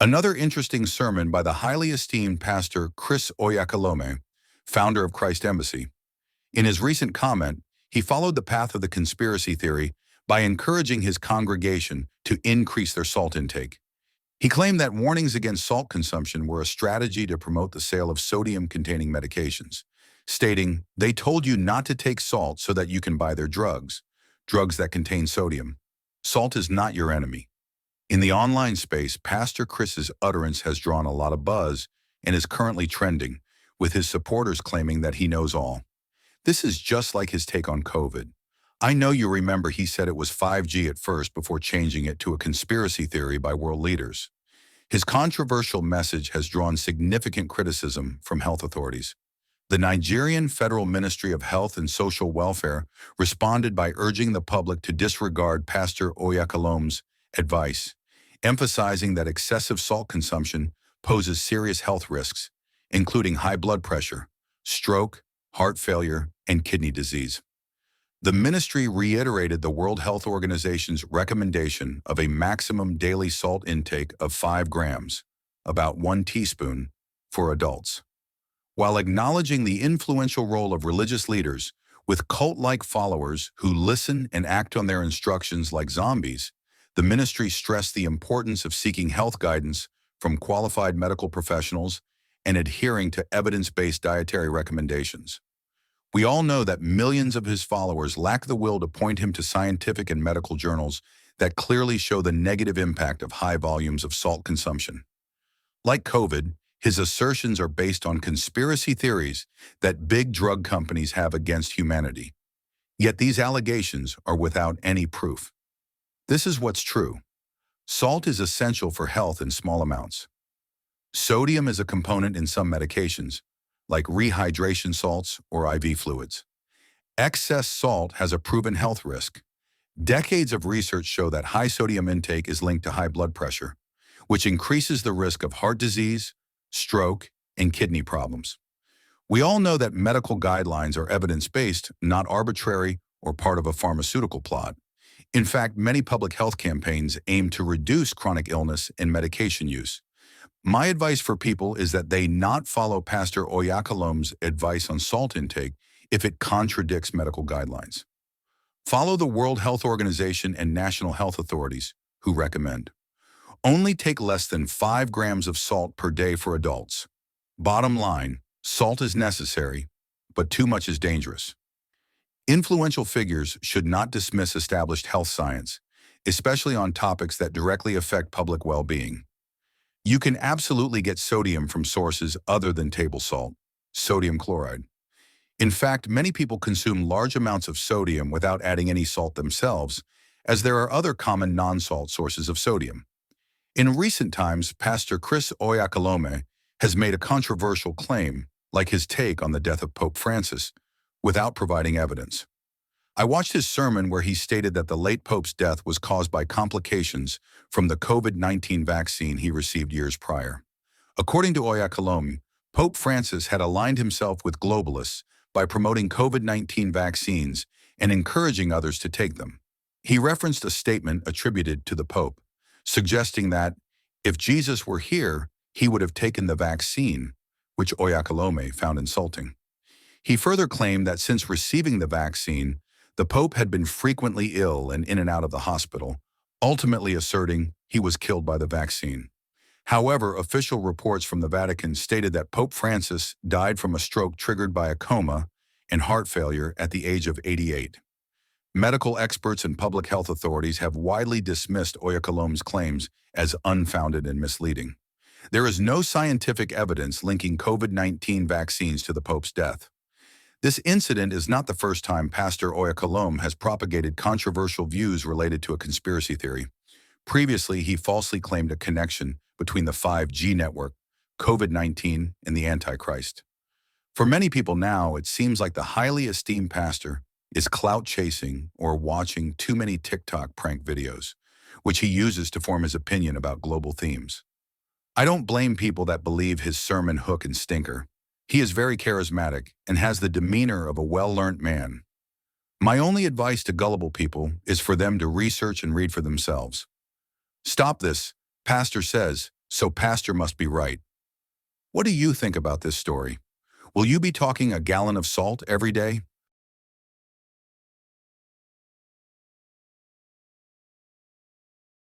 Another interesting sermon by the highly esteemed pastor Chris Oyakilome, founder of Christ Embassy. In his recent comment, he followed the path of the conspiracy theory by encouraging his congregation to increase their salt intake. He claimed that warnings against salt consumption were a strategy to promote the sale of sodium-containing medications, stating, "They told you not to take salt so that you can buy their drugs that contain sodium. Salt is not your enemy." In the online space, Pastor Chris's utterance has drawn a lot of buzz and is currently trending, with his supporters claiming that he knows all. This is just like his take on COVID. I know you remember he said it was 5G at first before changing it to a conspiracy theory by world leaders. His controversial message has drawn significant criticism from health authorities. The Nigerian Federal Ministry of Health and Social Welfare responded by urging the public to disregard Pastor Oyakilome's advice, emphasizing that excessive salt consumption poses serious health risks, including high blood pressure, stroke, heart failure, and kidney disease. The ministry reiterated the World Health Organization's recommendation of a maximum daily salt intake of 5 grams, about 1 teaspoon, for adults. While acknowledging the influential role of religious leaders with cult-like followers who listen and act on their instructions like zombies, the ministry stressed the importance of seeking health guidance from qualified medical professionals and adhering to evidence-based dietary recommendations. We all know that millions of his followers lack the will to point him to scientific and medical journals that clearly show the negative impact of high volumes of salt consumption. Like COVID, his assertions are based on conspiracy theories that big drug companies have against humanity. Yet these allegations are without any proof. This is what's true. Salt is essential for health in small amounts. Sodium is a component in some medications, like rehydration salts or IV fluids. Excess salt has a proven health risk. Decades of research show that high sodium intake is linked to high blood pressure, which increases the risk of heart disease, stroke, and kidney problems. We all know that medical guidelines are evidence-based, not arbitrary or part of a pharmaceutical plot. In fact, many public health campaigns aim to reduce chronic illness and medication use. My advice for people is that they not follow Pastor Oyakilome's advice on salt intake if it contradicts medical guidelines. Follow the World Health Organization and national health authorities, who recommend only take less than 5 grams of salt per day for adults. Bottom line, salt is necessary, but too much is dangerous. Influential figures should not dismiss established health science, especially on topics that directly affect public well-being. You can absolutely get sodium from sources other than table salt, sodium chloride. In fact, many people consume large amounts of sodium without adding any salt themselves, as there are other common non-salt sources of sodium. In recent times, Pastor Chris Oyakilome has made a controversial claim, like his take on the death of Pope Francis, without providing evidence. I watched his sermon where he stated that the late Pope's death was caused by complications from the COVID-19 vaccine he received years prior. According to Oyakilome, Pope Francis had aligned himself with globalists by promoting COVID-19 vaccines and encouraging others to take them. He referenced a statement attributed to the Pope, suggesting that if Jesus were here, he would have taken the vaccine, which Oyakilome found insulting. He further claimed that since receiving the vaccine, the Pope had been frequently ill and in and out of the hospital, ultimately asserting he was killed by the vaccine. However, official reports from the Vatican stated that Pope Francis died from a stroke triggered by a coma and heart failure at the age of 88. Medical experts and public health authorities have widely dismissed Oyakilome's claims as unfounded and misleading. There is no scientific evidence linking COVID-19 vaccines to the Pope's death. This incident is not the first time Pastor Oyakilome has propagated controversial views related to a conspiracy theory. Previously, he falsely claimed a connection between the 5G network, COVID-19, and the Antichrist. For many people now, it seems like the highly esteemed pastor is clout chasing or watching too many TikTok prank videos, which he uses to form his opinion about global themes. I don't blame people that believe his sermon hook and stinker. He is very charismatic and has the demeanor of a well-learned man. My only advice to gullible people is for them to research and read for themselves. Stop this, pastor says, So pastor must be right. What do you think about this story? Will you be talking a gallon of salt every day?